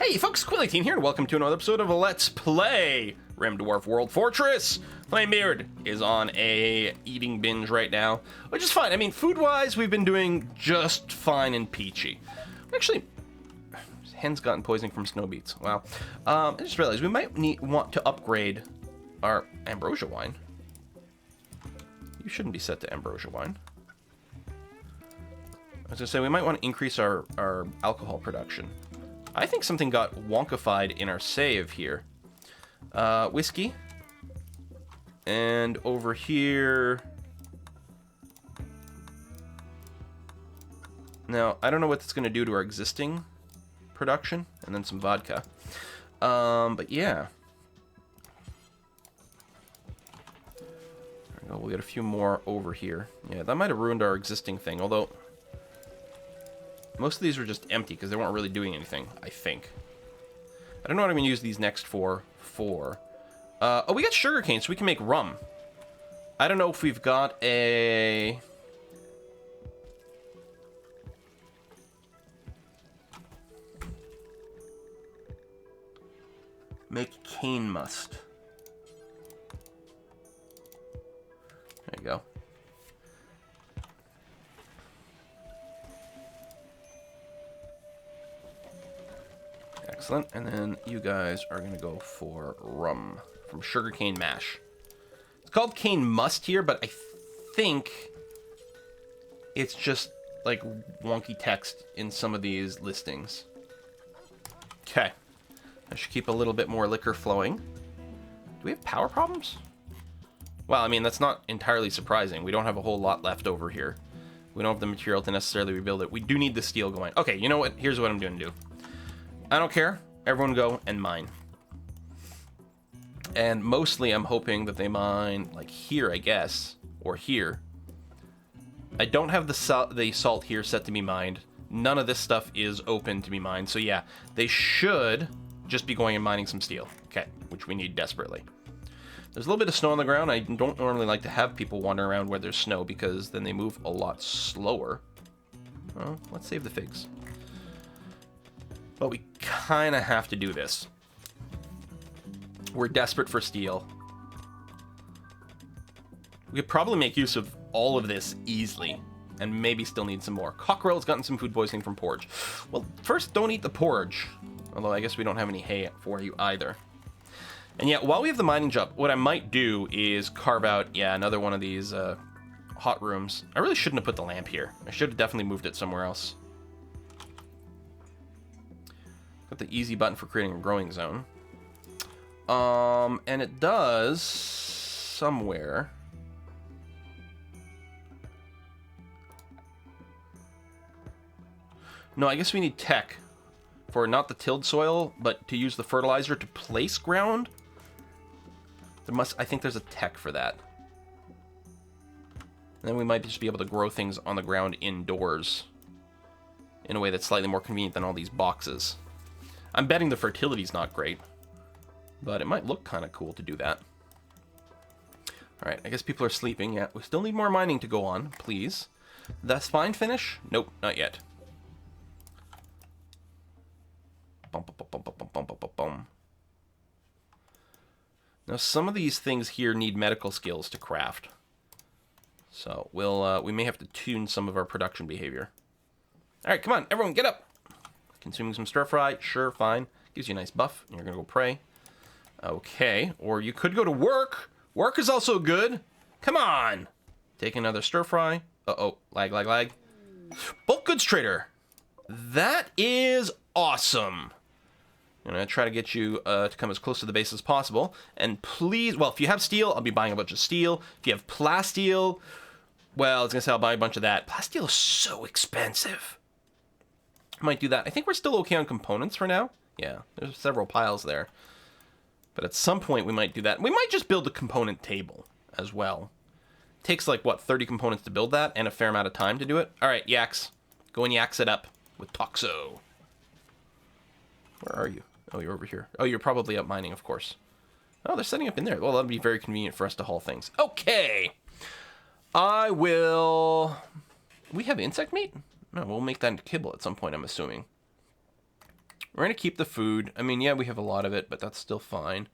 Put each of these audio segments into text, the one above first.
Hey folks, Quilly here, and welcome to another episode of Let's Play Rim Dwarf World Fortress. Flamebeard is on a eating binge right now, which is fine. I mean, food-wise, we've been doing just fine and peachy. Actually, hen's gotten poisoning from snow beets. Wow. I just realized we might want to upgrade our ambrosia wine. You shouldn't be set to ambrosia wine. I was gonna say, we might want to increase our alcohol production. I think something got wonkified in our save here. Whiskey. And over here... Now, I don't know what that's going to do to our existing production. And then some vodka. But yeah. There we go. We'll get a few more over here. Yeah, that might have ruined our existing thing. Although... most of these were just empty because they weren't really doing anything, I think. I don't know what I'm going to use these next four for. Oh, we got sugarcane, so we can make rum. I don't know if we've got a... Make cane must. There you go. Excellent. And then you guys are going to go for rum from sugarcane mash. It's called cane must here, but I think it's just like wonky text in some of these listings. Okay. I should keep a little bit more liquor flowing. Do we have power problems? Well, I mean, that's not entirely surprising. We don't have a whole lot left over here. We don't have the material to necessarily rebuild it. We do need the steel going. Okay, you know what? Here's what I'm going to do. I don't care. Everyone go and mine. And mostly I'm hoping that they mine, like, here, I guess. Or here. I don't have the salt here set to be mined. None of this stuff is open to be mined. So yeah, they should just be going and mining some steel. Okay, which we need desperately. There's a little bit of snow on the ground. I don't normally like to have people wander around where there's snow because then they move a lot slower. Well, let's save the figs. But we kind of have to do this. We're desperate for steel. We could probably make use of all of this easily. And maybe still need some more. Cockerel's gotten some food poisoning from porridge. Well, first, don't eat the porridge. Although I guess we don't have any hay for you either. And yet, while we have the mining job, what I might do is carve out, yeah, another one of these hot rooms. I really shouldn't have put the lamp here. I should have definitely moved it somewhere else. Got the easy button for creating a growing zone. And it does somewhere. No, I guess we need tech for not the tilled soil, but to use the fertilizer to place ground. I think there's a tech for that. And then we might just be able to grow things on the ground indoors in a way that's slightly more convenient than all these boxes. I'm betting the fertility's not great, but it might look kind of cool to do that. All right, I guess people are sleeping. Yeah, we still need more mining to go on, please. That's fine finish? Nope, not yet. Bum, bum, bum, bum, bum, bum, bum, bum, bum. Now, some of these things here need medical skills to craft. So we may have to tune some of our production behavior. All right, come on, everyone, get up. Consuming some stir fry, sure, fine. Gives you a nice buff. You're gonna go pray. Okay, or you could go to work. Work is also good. Come on. Take another stir fry. Uh-oh, lag, lag, lag. Bulk goods trader. That is awesome. I'm gonna try to get you to come as close to the base as possible. And please, well, if you have steel, I'll be buying a bunch of steel. If you have plasteel, well, I was gonna say I'll buy a bunch of that. Plasteel is so expensive. Might do that. I think we're still okay on components for now. Yeah, there's several piles there. But at some point we might do that. We might just build a component table as well. Takes like, what, 30 components to build that and a fair amount of time to do it. All right, yaks. Go and yaks it up with Toxo. Where are you? Oh, you're over here. Oh, you're probably up mining, of course. Oh, they're setting up in there. Well, that'd be very convenient for us to haul things. Okay. I will... We have insect meat? No, we'll make that into kibble at some point, I'm assuming. We're going to keep the food. I mean, yeah, we have a lot of it, but that's still fine.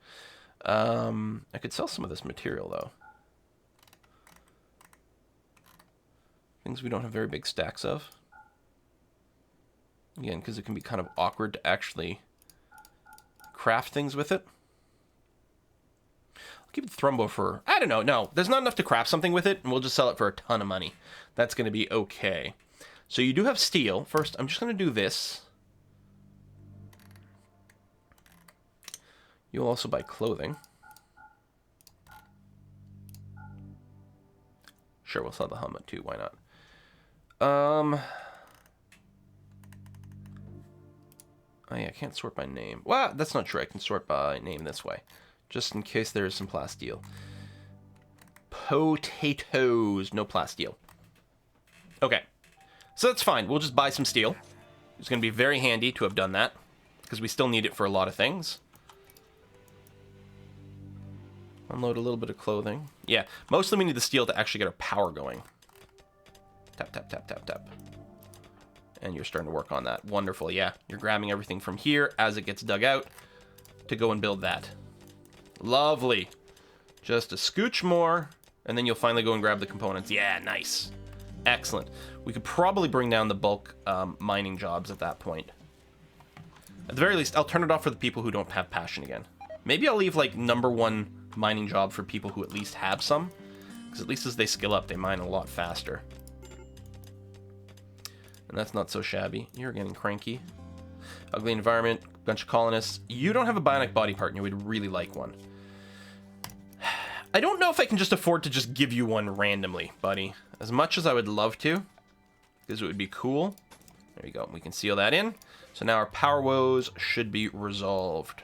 I could sell some of this material, though. Things we don't have very big stacks of. Again, because it can be kind of awkward to actually craft things with it. I'll keep the thrumbo for... I don't know. No, there's not enough to craft something with it, and we'll just sell it for a ton of money. That's going to be okay. So you do have steel. First, I'm just going to do this. You'll also buy clothing. Sure, we'll sell the helmet too. Why not? Oh yeah, I can't sort by name. Well, that's not true. I can sort by name this way. Just in case there is some plasteel. Potatoes. No plasteel. Okay. So that's fine. We'll just buy some steel. It's going to be very handy to have done that. Because we still need it for a lot of things. Unload a little bit of clothing. Yeah, mostly we need the steel to actually get our power going. Tap, tap, tap, tap, tap. And you're starting to work on that. Wonderful, yeah. You're grabbing everything from here as it gets dug out to go and build that. Lovely. Just a scooch more, and then you'll finally go and grab the components. Yeah, nice. Excellent. We could probably bring down the bulk mining jobs at that point. At the very least, I'll turn it off for the people who don't have passion again. Maybe I'll leave, like, #1 mining job for people who at least have some. Because at least as they skill up, they mine a lot faster. And that's not so shabby. You're getting cranky. Ugly environment, bunch of colonists. You don't have a bionic body part, and you would really like one. I don't know if I can just afford to just give you one randomly, buddy. As much as I would love to, because it would be cool. There you go. We can seal that in. So now our power woes should be resolved.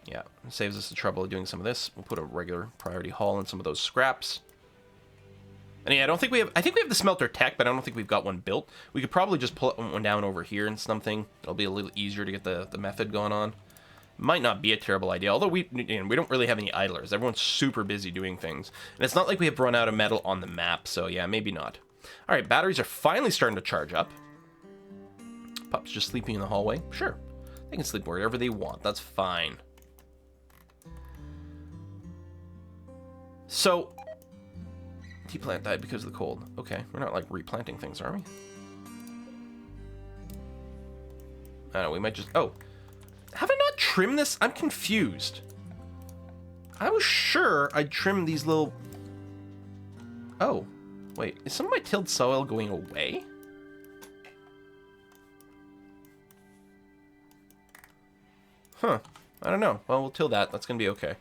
Yeah, it saves us the trouble of doing some of this. We'll put a regular priority haul in some of those scraps. And yeah, I think we have the smelter tech, but I don't think we've got one built. We could probably just pull one down over here and something. It'll be a little easier to get the method going on. Might not be a terrible idea, although we don't really have any idlers. Everyone's super busy doing things. And it's not like we have run out of metal on the map, so yeah, maybe not. All right, batteries are finally starting to charge up. Pup's just sleeping in the hallway. Sure, they can sleep wherever they want. That's fine. So, tea plant died because of the cold. Okay, we're not like replanting things, are we? I don't know, we might just... Oh, have I not trimmed this? I'm confused. I was sure I'd trim these little... Oh, wait, is some of my tilled soil going away? Huh, I don't know. Well, we'll till that. That's going to be okay.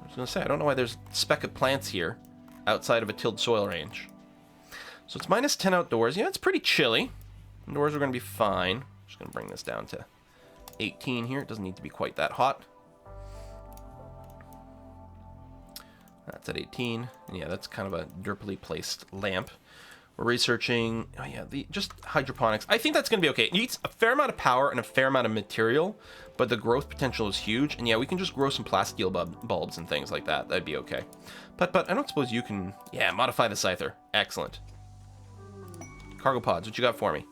I was going to say, I don't know why there's a speck of plants here outside of a tilled soil range. So it's -10 outdoors. Yeah, it's pretty chilly. Indoors are going to be fine. Just going to bring this down to 18 here. It doesn't need to be quite that hot. That's at 18. And yeah, that's kind of a derpily placed lamp. We're researching, oh yeah, just hydroponics. I think that's going to be okay. It needs a fair amount of power and a fair amount of material, but the growth potential is huge. And yeah, we can just grow some plasteel bulbs and things like that. That'd be okay. But I don't suppose you can, yeah, modify the scyther. Excellent. Cargo pods, what you got for me?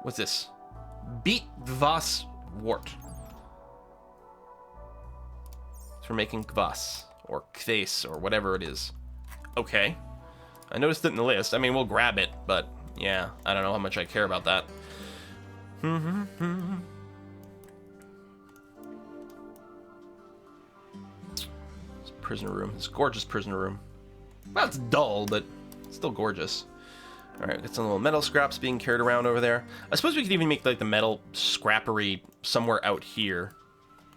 What's this? Beat Kvass wort. It's for making kvass, or kvass, or whatever it is. Okay. I noticed it in the list. I mean, we'll grab it, but yeah, I don't know how much I care about that. It's a prisoner room. It's a gorgeous prisoner room. Well, it's dull, but it's still gorgeous. All right, got some little metal scraps being carried around over there. I suppose we could even make like the metal scrappery somewhere out here.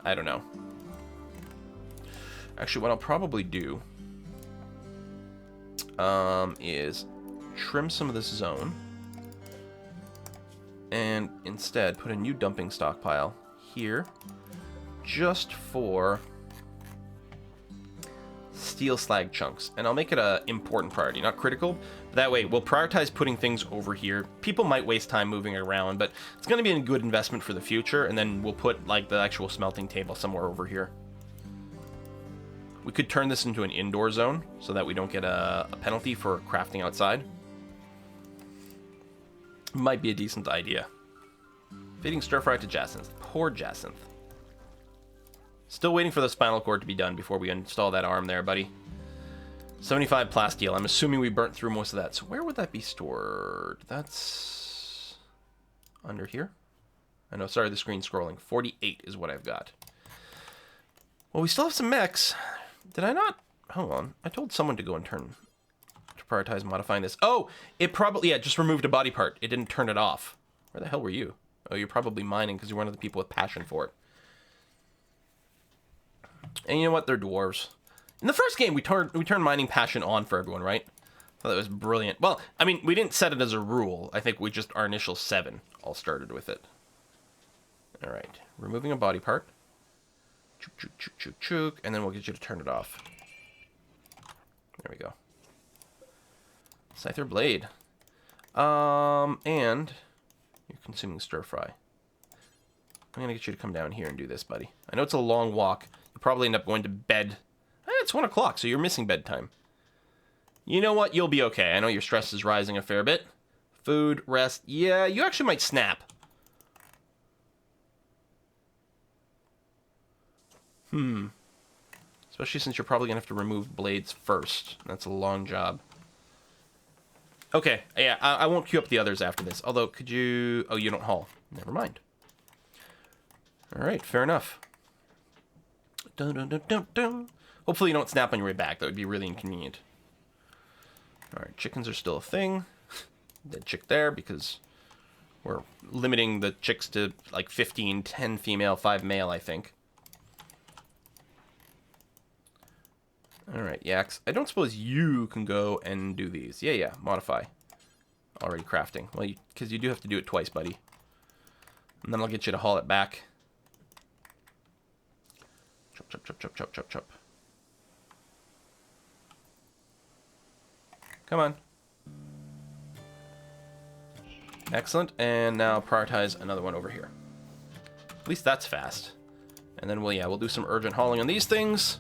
I don't know. Actually, what I'll probably do is trim some of this zone and instead put a new dumping stockpile here just for steel slag chunks, and I'll make it a important priority, not critical. That way we'll prioritize putting things over here. People might waste time moving it around, but it's going to be a good investment for the future, and then we'll put like the actual smelting table somewhere over here. We could turn this into an indoor zone so that we don't get a penalty for crafting outside. Might be a decent idea. Feeding stir fry to Jacinth. Poor Jacinth. Still waiting for the spinal cord to be done before we install that arm there, buddy. 75 plasteel. I'm assuming we burnt through most of that. So where would that be stored? That's under here. I know, sorry, the screen's scrolling. 48 is what I've got. Well, we still have some mechs. Did I not? Hold on. I told someone to go and to prioritize modifying this. Oh, it probably, yeah, just removed a body part. It didn't turn it off. Where the hell were you? Oh, you're probably mining because you're one of the people with passion for it. And you know what? They're dwarves. In the first game, we turned mining passion on for everyone, right? I thought that was brilliant. Well, I mean, we didn't set it as a rule. I think we just, our initial 7 all started with it. All right. Removing a body part. Chook, chook, chook, chook, chook. And then we'll get you to turn it off. There we go. Scyther blade. And you're consuming stir fry. I'm going to get you to come down here and do this, buddy. I know it's a long walk. You'll probably end up going to bed. It's 1 o'clock, so you're missing bedtime. You know what? You'll be okay. I know your stress is rising a fair bit. Food, rest. Yeah, you actually might snap. Especially since you're probably going to have to remove blades first. That's a long job. Okay, yeah, I won't queue up the others after this. Although, could you... Oh, you don't haul. Never mind. Alright, fair enough. Dun, dun, dun, dun, dun. Hopefully you don't snap on your way back. That would be really inconvenient. Alright, chickens are still a thing. Dead chick there because we're limiting the chicks to like 15, 10 female, 5 male, I think. Alright, Yaks. I don't suppose you can go and do these. Yeah, modify. Already crafting. Well, because you do have to do it twice, buddy. And then I'll get you to haul it back. Chop, chop, chop, chop, chop, chop, chop. Come on. Excellent. And now prioritize another one over here. At least that's fast. And then we'll do some urgent hauling on these things.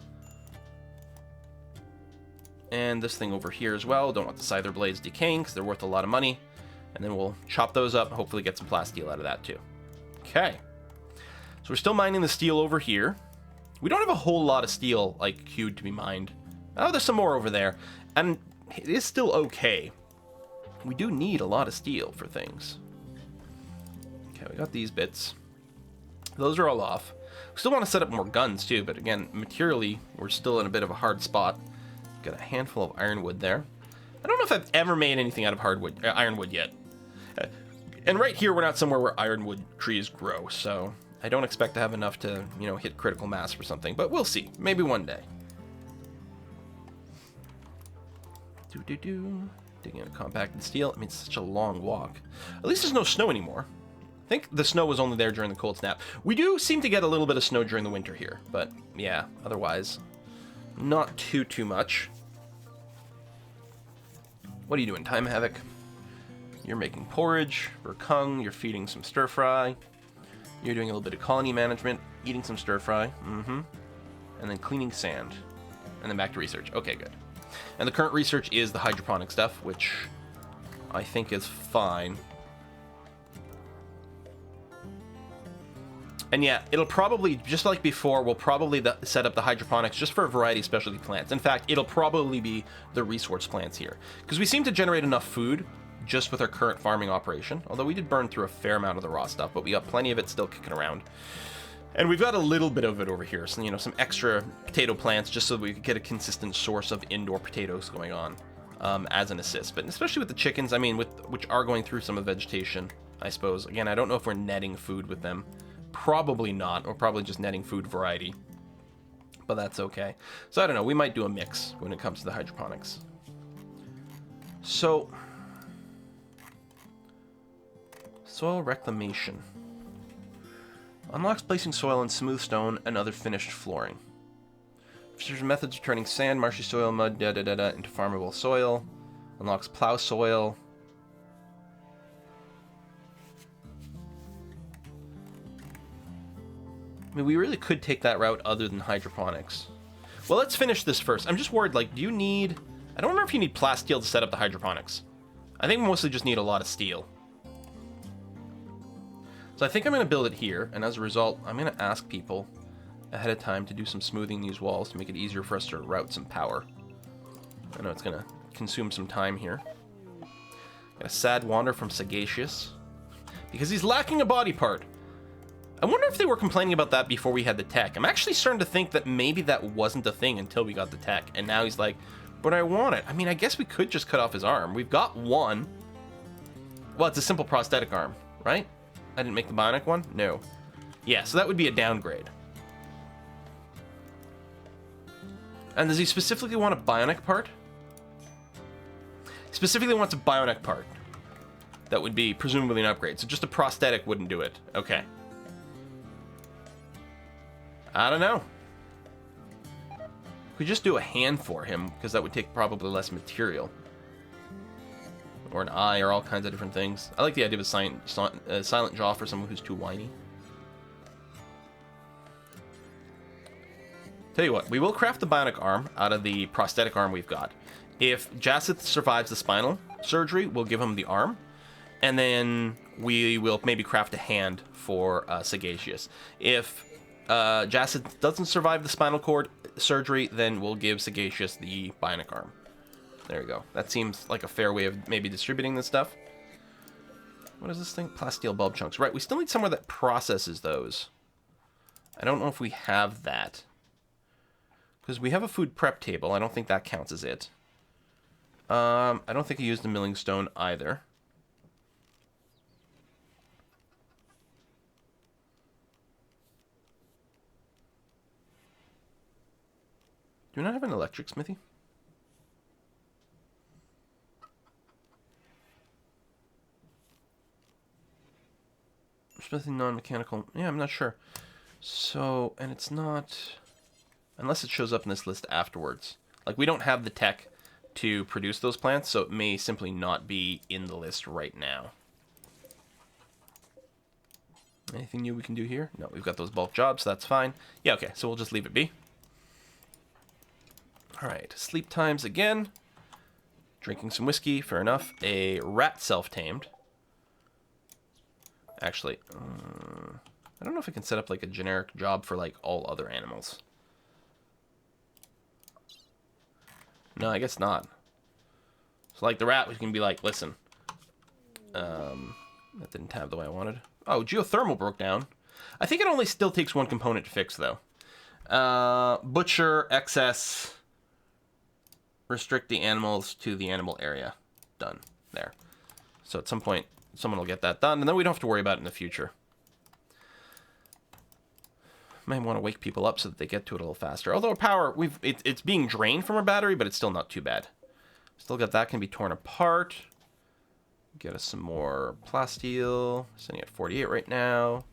And this thing over here as well. Don't want the Scyther blades decaying because they're worth a lot of money. And then we'll chop those up and hopefully get some plasteel out of that too. Okay. So we're still mining the steel over here. We don't have a whole lot of steel like queued to be mined. Oh, there's some more over there. And it is still okay. We do need a lot of steel for things. Okay, we got these bits. Those are all off. We still want to set up more guns too, but again, materially, we're still in a bit of a hard spot. Got a handful of ironwood there. I don't know if I've ever made anything out of ironwood yet. And right here, we're not somewhere where ironwood trees grow, so I don't expect to have enough to, hit critical mass for something, but we'll see. Maybe one day. Digging into compacted steel. I mean, it's such a long walk. At least there's no snow anymore. I think the snow was only there during the cold snap. We do seem to get a little bit of snow during the winter here, but yeah, otherwise, not too much. What are you doing, Time Havoc? You're making porridge for Kung. You're feeding some stir fry. You're doing a little bit of colony management, eating some stir fry. And then cleaning sand. And then back to research. Okay, good. And the current research is the hydroponic stuff, which I think is fine. And yeah, it'll probably, just like before, we'll probably set up the hydroponics just for a variety of specialty plants. In fact, it'll probably be the resource plants here. Because we seem to generate enough food just with our current farming operation. Although we did burn through a fair amount of the raw stuff, but we got plenty of it still kicking around. And we've got a little bit of it over here, so, some extra potato plants just so that we could get a consistent source of indoor potatoes going on as an assist. But especially with the chickens, I mean, which are going through some of the vegetation, I suppose. Again, I don't know if we're netting food with them. Probably not. We're probably just netting food variety. But that's okay. So I don't know. We might do a mix when it comes to the hydroponics. So, soil reclamation. Unlocks placing soil in smooth stone and other finished flooring. Features methods of turning sand, marshy soil, mud, into farmable soil. Unlocks plow soil. I mean, we really could take that route other than hydroponics. Well, let's finish this first. I'm just worried, do you need... I don't remember if you need plasteel to set up the hydroponics. I think we mostly just need a lot of steel. So I think I'm going to build it here, and as a result, I'm going to ask people ahead of time to do some smoothing these walls to make it easier for us to route some power. I know it's going to consume some time here. Got a sad wander from Sagacious, because he's lacking a body part. I wonder if they were complaining about that before we had the tech. I'm actually starting to think that maybe that wasn't a thing until we got the tech, and now he's like, but I want it. I mean, I guess we could just cut off his arm. We've got one. Well, it's a simple prosthetic arm, right? I didn't make the bionic one? No. Yeah, so that would be a downgrade. And does he specifically want a bionic part? He specifically wants a bionic part. That would be presumably an upgrade. So just a prosthetic wouldn't do it. Okay. I don't know. We just do a hand for him, because that would take probably less material. Or an eye, or all kinds of different things. I like the idea of a silent jaw for someone who's too whiny. Tell you what, we will craft the bionic arm out of the prosthetic arm we've got. If Jasseth survives the spinal surgery, we'll give him the arm. And then we will maybe craft a hand for Sagacious. If Jasseth doesn't survive the spinal cord surgery, then we'll give Sagacious the bionic arm. There you go. That seems like a fair way of maybe distributing this stuff. What is this thing? Plasteel bulb chunks. Right, we still need somewhere that processes those. I don't know if we have that. Because we have a food prep table. I don't think that counts as it. I don't think I used the milling stone either. Do we not have an electric smithy? Smithy non-mechanical. Yeah, I'm not sure. So, and it's not... Unless it shows up in this list afterwards. Like, we don't have the tech to produce those plants, so it may simply not be in the list right now. Anything new we can do here? No, we've got those bulk jobs, so that's fine. Yeah, okay, so we'll just leave it be. Alright, sleep times again. Drinking some whiskey, fair enough. A rat self-tamed. Actually, I don't know if I can set up like a generic job for like all other animals. No, I guess not. So like the rat, we can be like, listen. That didn't tab the way I wanted. Oh, geothermal broke down. I think it only still takes one component to fix though. Butcher, excess, restrict the animals to the animal area. Done. There. So at some point, someone will get that done, and then we don't have to worry about it in the future. Might want to wake people up so that they get to it a little faster. Although power, it's being drained from our battery, but it's still not too bad. Still got that, can be torn apart. Get us some more plasteel. Sitting at 48 right now.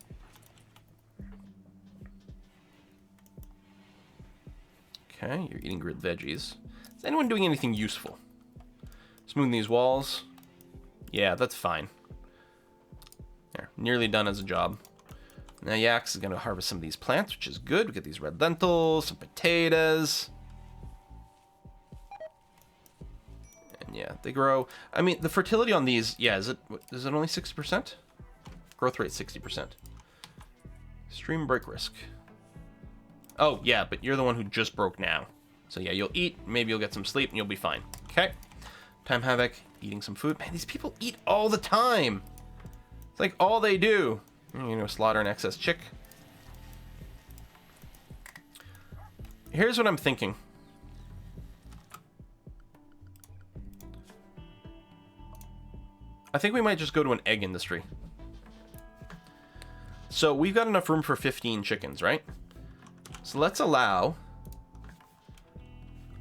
Okay, you're eating grilled veggies. Is anyone doing anything useful? Smoothing these walls. Yeah, that's fine. There, nearly done as a job. Now Yax is going to harvest some of these plants, which is good. We get these red lentils, some potatoes. And yeah, they grow. I mean, the fertility on these, yeah, is it only 60%? Growth rate 60%. Extreme break risk. Oh, yeah, but you're the one who just broke now. So yeah, you'll eat, maybe you'll get some sleep, and you'll be fine. Okay. Time Havoc, eating some food. Man, these people eat all the time. It's like all they do. You know, slaughter an excess chick. Here's what I'm thinking. I think we might just go to an egg industry. So we've got enough room for 15 chickens, right? So let's allow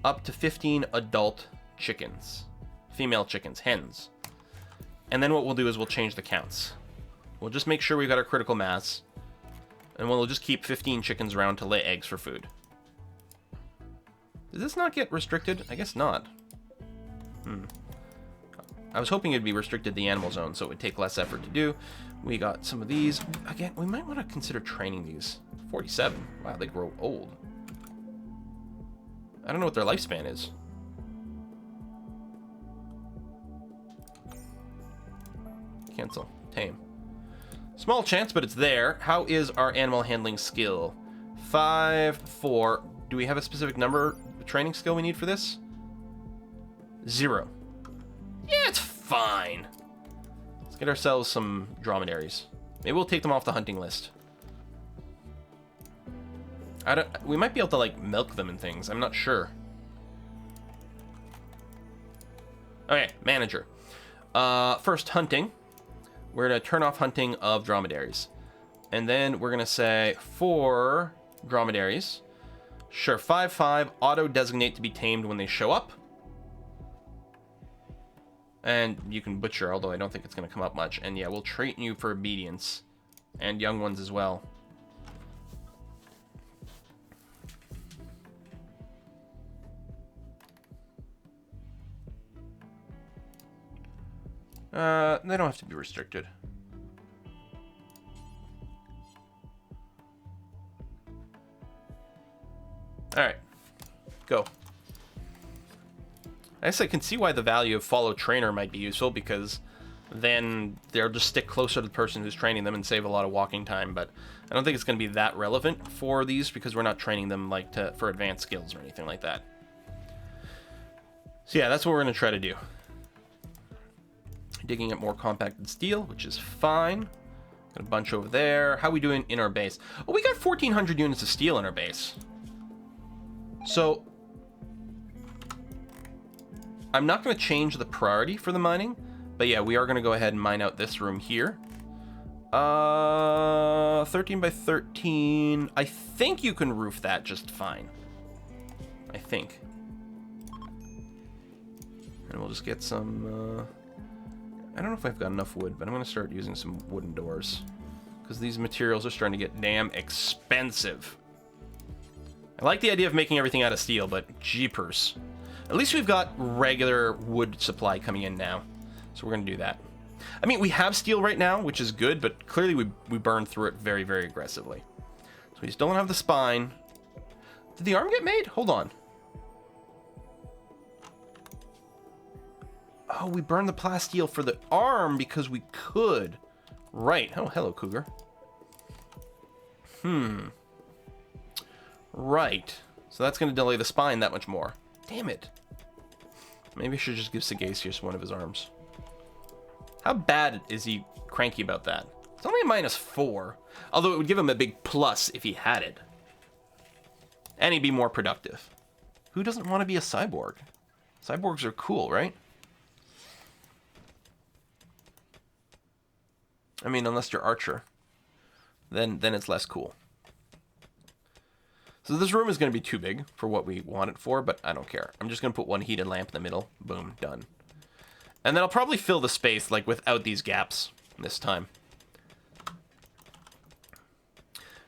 up to 15 adult chickens. Female chickens, hens. And then what we'll do is we'll change the counts. We'll just make sure we've got our critical mass. And we'll just keep 15 chickens around to lay eggs for food. Does this not get restricted? I guess not. I was hoping it'd be restricted to the animal zone, so it would take less effort to do. We got some of these. Again, we might want to consider training these. 47. Wow, they grow old. I don't know what their lifespan is. Cancel. Tame. Small chance, but it's there. How is our animal handling skill? 5, 4. Do we have a specific number training skill we need for this? 0. Yeah, it's fine. Let's get ourselves some dromedaries. Maybe we'll take them off the hunting list. We might be able to, like, milk them and things. I'm not sure. Okay, manager. First, hunting. We're going to turn off hunting of dromedaries. And then we're going to say, for dromedaries, sure, 5/5, auto-designate to be tamed when they show up. And you can butcher, although I don't think it's going to come up much. And yeah, we'll train you for obedience. And young ones as well. They don't have to be restricted. Alright. Go. I guess I can see why the value of follow trainer might be useful, because then they'll just stick closer to the person who's training them and save a lot of walking time, but I don't think it's going to be that relevant for these, because we're not training them like for advanced skills or anything like that. So yeah, that's what we're going to try to do. Digging up more compacted steel, which is fine. Got a bunch over there. How are we doing in our base? Oh, we got 1,400 units of steel in our base. So I'm not going to change the priority for the mining, but yeah, we are going to go ahead and mine out this room here. 13 by 13. I think you can roof that just fine. I think. And we'll just get some... I don't know if I've got enough wood, but I'm going to start using some wooden doors, because these materials are starting to get damn expensive. I like the idea of making everything out of steel, but jeepers. At least we've got regular wood supply coming in now, so we're going to do that. I mean, we have steel right now, which is good, but clearly we burned through it very, very aggressively. So we still don't have the spine. Did the arm get made? Hold on. Oh, we burned the plasteel for the arm because we could. Right. Oh, hello, Cougar. Right. So that's going to delay the spine that much more. Damn it. Maybe I should just give Sagacious one of his arms. How bad is he cranky about that? It's only a -4. Although it would give him a big plus if he had it. And he'd be more productive. Who doesn't want to be a cyborg? Cyborgs are cool, right? I mean, unless you're Archer, then it's less cool. So this room is going to be too big for what we want it for, but I don't care. I'm just going to put one heated lamp in the middle. Boom, done. And then I'll probably fill the space, like, without these gaps this time.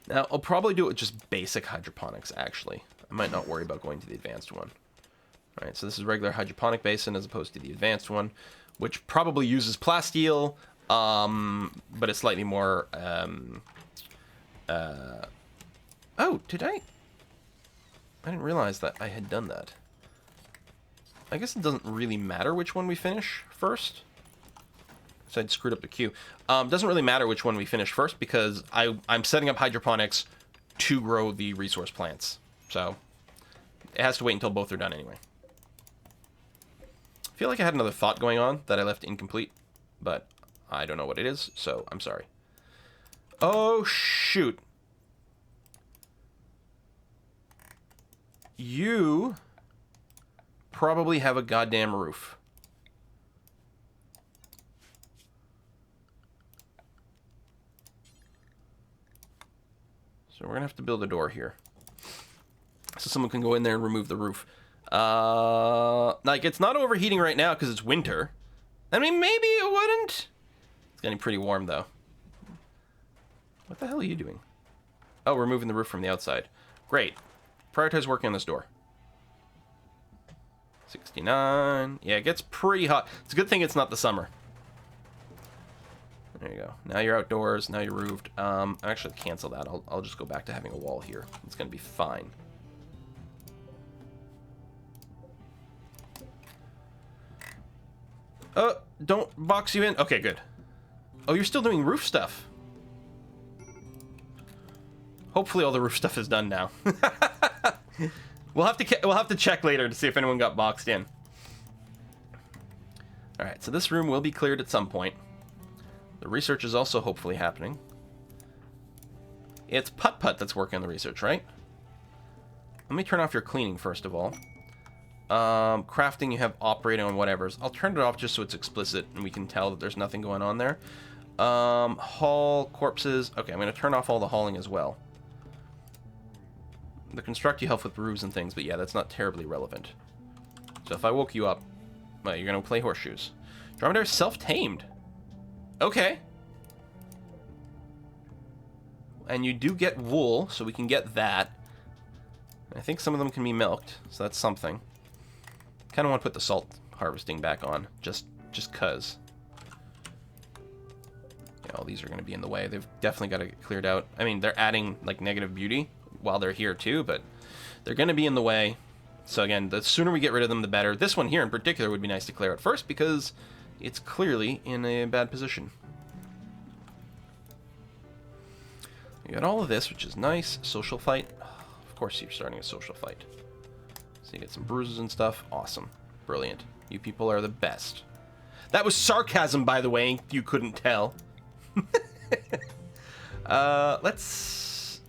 Now, I'll probably do it with just basic hydroponics, actually. I might not worry about going to the advanced one. All right, so this is regular hydroponic basin as opposed to the advanced one, which probably uses plasteel, but it's slightly more, oh, did I didn't realize that I had done that. I guess it doesn't really matter which one we finish first. So I'd screwed up the queue. Doesn't really matter which one we finish first, because I'm setting up hydroponics to grow the resource plants. So it has to wait until both are done anyway. I feel like I had another thought going on that I left incomplete, but I don't know what it is, so I'm sorry. Oh, shoot. You probably have a goddamn roof. So we're going to have to build a door here, so someone can go in there and remove the roof. Like, it's not overheating right now because it's winter. I mean, maybe it wouldn't. It's getting pretty warm, though. What the hell are you doing? Oh, we're moving the roof from the outside. Great. Prioritize working on this door. 69. Yeah, it gets pretty hot. It's a good thing it's not the summer. There you go. Now you're outdoors. Now you're roofed. Actually, cancel that. I'll just go back to having a wall here. It's going to be fine. Don't box you in. Okay, good. Oh, you're still doing roof stuff. Hopefully all the roof stuff is done now. We'll have to check later to see if anyone got boxed in. All right, so this room will be cleared at some point. The research is also hopefully happening. It's Putt-Putt that's working on the research, right? Let me turn off your cleaning first of all. Crafting, you have operating on whatever's. I'll turn it off just so it's explicit and we can tell that there's nothing going on there. Haul, corpses. Okay, I'm going to turn off all the hauling as well. The construct you help with roofs and things, but yeah, that's not terribly relevant. So if I woke you up, well, you're going to play horseshoes. Dromedary self-tamed. Okay. And you do get wool, so we can get that. I think some of them can be milked, so that's something. Kind of want to put the salt harvesting back on, just cuz. Yeah, all these are going to be in the way. They've definitely got to get cleared out. I mean, they're adding like negative beauty while they're here too, but they're going to be in the way. So again, the sooner we get rid of them, the better. This one here in particular would be nice to clear out first because it's clearly in a bad position. You got all of this, which is nice. Social fight. Of course you're starting a social fight. So you get some bruises and stuff. Awesome. Brilliant. You people are the best. That was sarcasm, by the way. You couldn't tell. Let's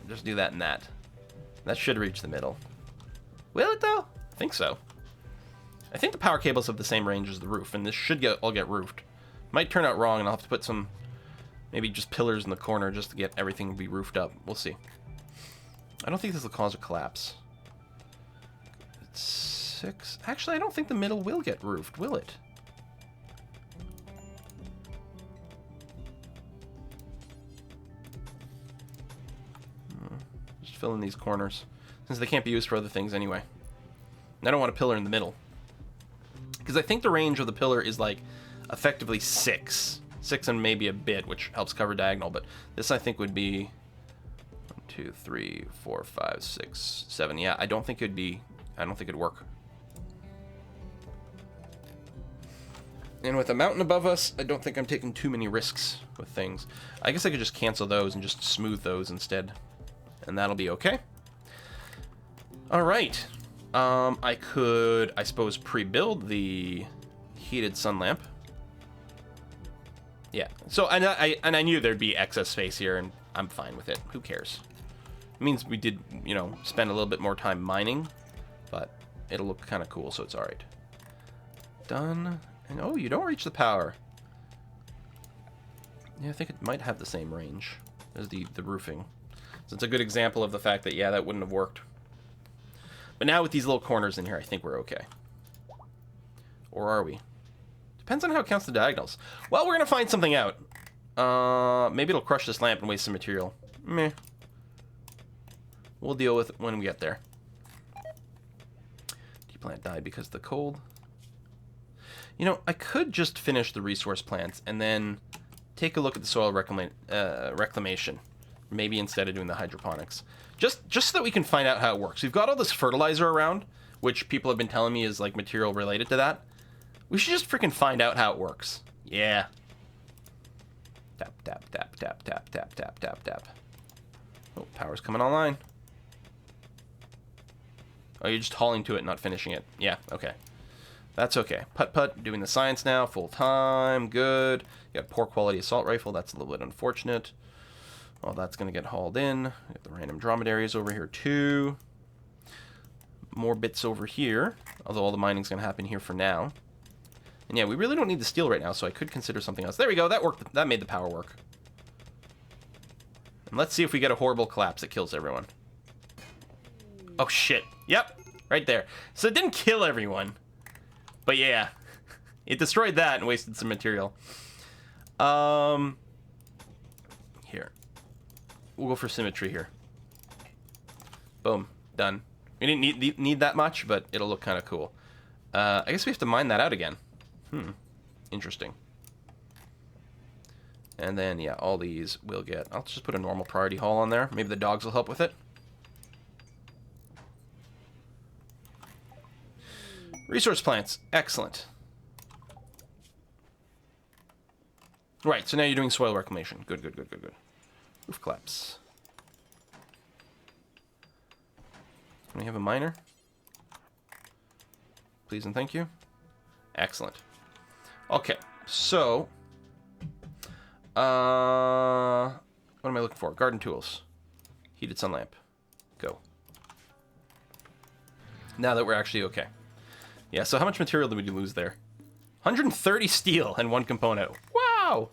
just do that and that. That should reach the middle. Will it, though? I think so. I think the power cables have the same range as the roof, and this should all get roofed. Might turn out wrong, and I'll have to put some, maybe just pillars in the corner just to get everything to be roofed up. We'll see. I don't think this will cause a collapse. It's 6. Actually, I don't think the middle will get roofed, will it? Just fill in these corners, since they can't be used for other things anyway. And I don't want a pillar in the middle. Because I think the range of the pillar is like effectively 6. 6 and maybe a bit, which helps cover diagonal, but this I think would be 1, 2, 3, 4, 5, 6, 7. Yeah, I don't think it'd work. And with a mountain above us, I don't think I'm taking too many risks with things. I guess I could just cancel those and just smooth those instead. And that'll be okay. Alright. I could, I suppose, pre-build the heated sun lamp. Yeah. So, and I knew there'd be excess space here, and I'm fine with it. Who cares? It means we did, you know, spend a little bit more time mining, but it'll look kind of cool, so it's alright. Done. And oh, you don't reach the power. Yeah, I think it might have the same range as the roofing. So it's a good example of the fact that, yeah, that wouldn't have worked. But now with these little corners in here, I think we're okay. Or are we? Depends on how it counts the diagonals. Well, we're going to find something out. Maybe it'll crush this lamp and waste some material. Meh. We'll deal with it when we get there. Tea plant died because of the cold. You know, I could just finish the resource plants and then take a look at the soil reclamation. Maybe instead of doing the hydroponics. Just so that we can find out how it works. We've got all this fertilizer around, which people have been telling me is like material related to that. We should just freaking find out how it works. Yeah. Tap, tap, tap, tap, tap, tap, tap, tap, tap. Oh, power's coming online. Oh, you're just hauling to it, not finishing it. Yeah, okay. That's okay. Putt-Putt, doing the science now, full time, good. You got poor quality assault rifle, that's a little bit unfortunate. Oh, that's going to get hauled in. We got the random dromedaries over here too. More bits over here, although all the mining's going to happen here for now. And yeah, we really don't need the steel right now, so I could consider something else. There we go, that worked. That made the power work. And let's see if we get a horrible collapse that kills everyone. Oh shit. Yep, right there. So it didn't kill everyone. But yeah, it destroyed that and wasted some material. Here. We'll go for symmetry here. Boom, done. We didn't need that much, but it'll look kind of cool. I guess we have to mine that out again. Interesting. And then, yeah, all these will get... I'll just put a normal priority haul on there. Maybe the dogs will help with it. Resource plants. Excellent. Right, so now you're doing soil reclamation. Good, good, good, good, good. Roof collapse. Can we have a miner? Please and thank you. Excellent. Okay, so... what am I looking for? Garden tools. Heated sun lamp. Go. Now that we're actually okay. Yeah, so how much material did we lose there? 130 steel and 1 component. Wow!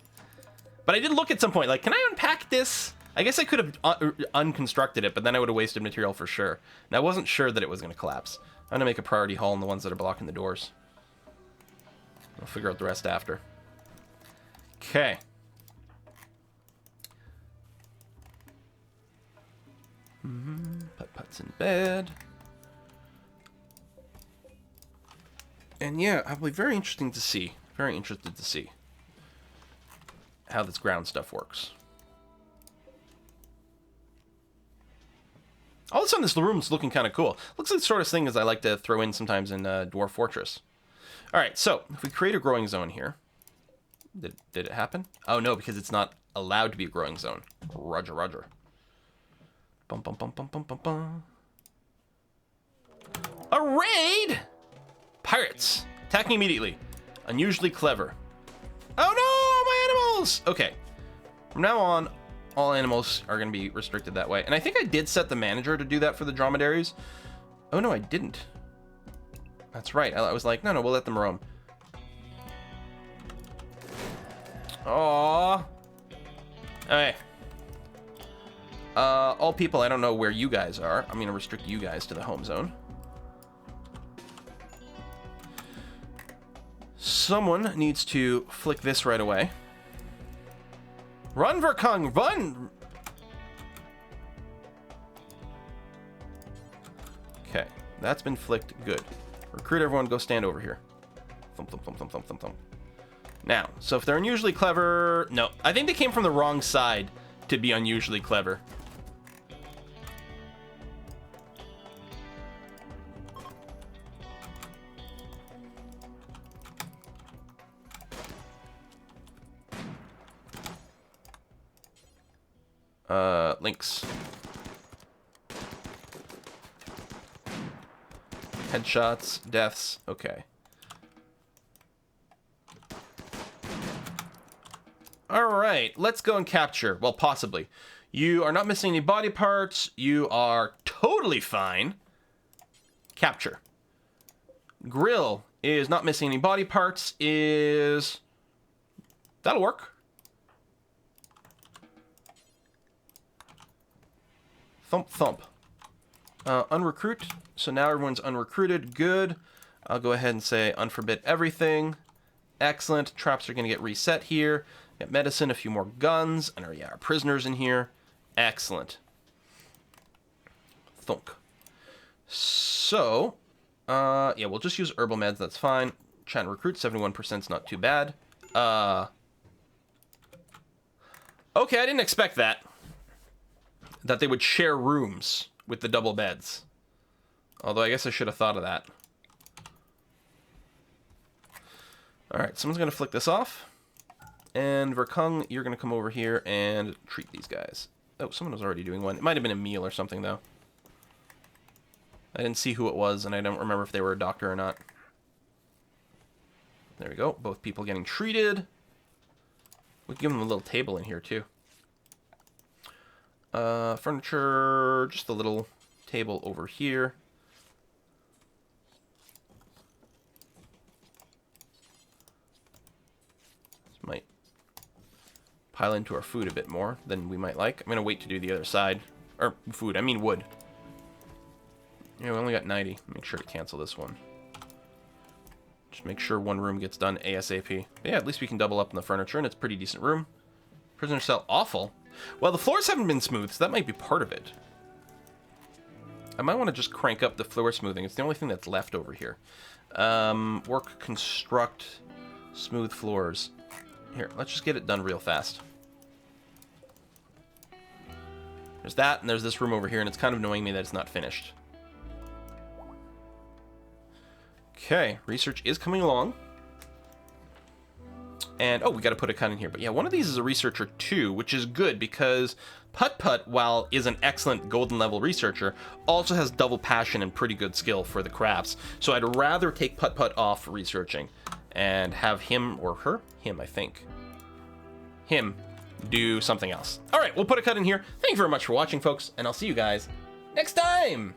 But I did look at some point, like, can I unpack this? I guess I could have unconstructed it, but then I would have wasted material for sure. And I wasn't sure that it was going to collapse. I'm going to make a priority haul on the ones that are blocking the doors. I'll figure out the rest after. Okay. Putt-putt's in bed. And yeah, I'll be very interesting to see. Very interested to see how this ground stuff works. All of a sudden, this room's looking kind of cool. Looks like the sort of thing as I like to throw in sometimes in Dwarf Fortress. All right, so if we create a growing zone here, did it happen? Oh no, because it's not allowed to be a growing zone. Roger, roger. Bum bum bum bum bum bum bum. A raid! Pirates attacking immediately. Unusually clever. Oh no, my animals! Okay, from now on, all animals are going to be restricted that way. And I think I did set the manager to do that for the dromedaries. Oh no, I didn't. That's right. I was like, no, we'll let them roam. Aww. Okay. All people, I don't know where you guys are. I'm going to restrict you guys to the home zone. Someone needs to flick this right away. Run, Verkung, run! Okay, that's been flicked. Good. Recruit everyone, go stand over here. Thump, thump, thump, thump, thump, thump, thump. Now, so if they're unusually clever... No, I think they came from the wrong side to be unusually clever. Links. Headshots, deaths, okay. Alright, let's go and capture. Well, possibly. You are not missing any body parts. You are totally fine. Capture. Grill is not missing any body parts. Is... That'll work. Thump, thump. Unrecruit. So now everyone's unrecruited. Good. I'll go ahead and say unforbid everything. Excellent. Traps are going to get reset here. Got medicine, a few more guns, and our prisoners in here. Excellent. Thunk. So, yeah, we'll just use herbal meds. That's fine. Chat and recruit, 71% is not too bad. Okay, I didn't expect that. That they would share rooms with the double beds. Although I guess I should have thought of that. Alright, someone's going to flick this off. And Verkung, you're going to come over here and treat these guys. Oh, someone was already doing one. It might have been a meal or something, though. I didn't see who it was, and I don't remember if they were a doctor or not. There we go. Both people getting treated. We can give them a little table in here, too. Furniture, just a little table over here. This might pile into our food a bit more than we might like. I'm going to wait to do the other side. Or food, I mean wood. Yeah, we only got 90. Make sure to cancel this one. Just make sure one room gets done ASAP. But yeah, at least we can double up in the furniture, and it's a pretty decent room. Prisoner cell, awful. Well, the floors haven't been smooth, so that might be part of it. I might want to just crank up the floor smoothing. It's the only thing that's left over here. Work, construct, smooth floors. Here, let's just get it done real fast. There's that, and there's this room over here, and it's kind of annoying me that it's not finished. Okay, research is coming along. And, oh, we got to put a cut in here. But yeah, one of these is a researcher too, which is good because Putt-Putt, while is an excellent golden level researcher, also has double passion and pretty good skill for the crafts. So I'd rather take Putt-Putt off researching and have him, or her, him, I think, him do something else. All right, we'll put a cut in here. Thank you very much for watching, folks, and I'll see you guys next time.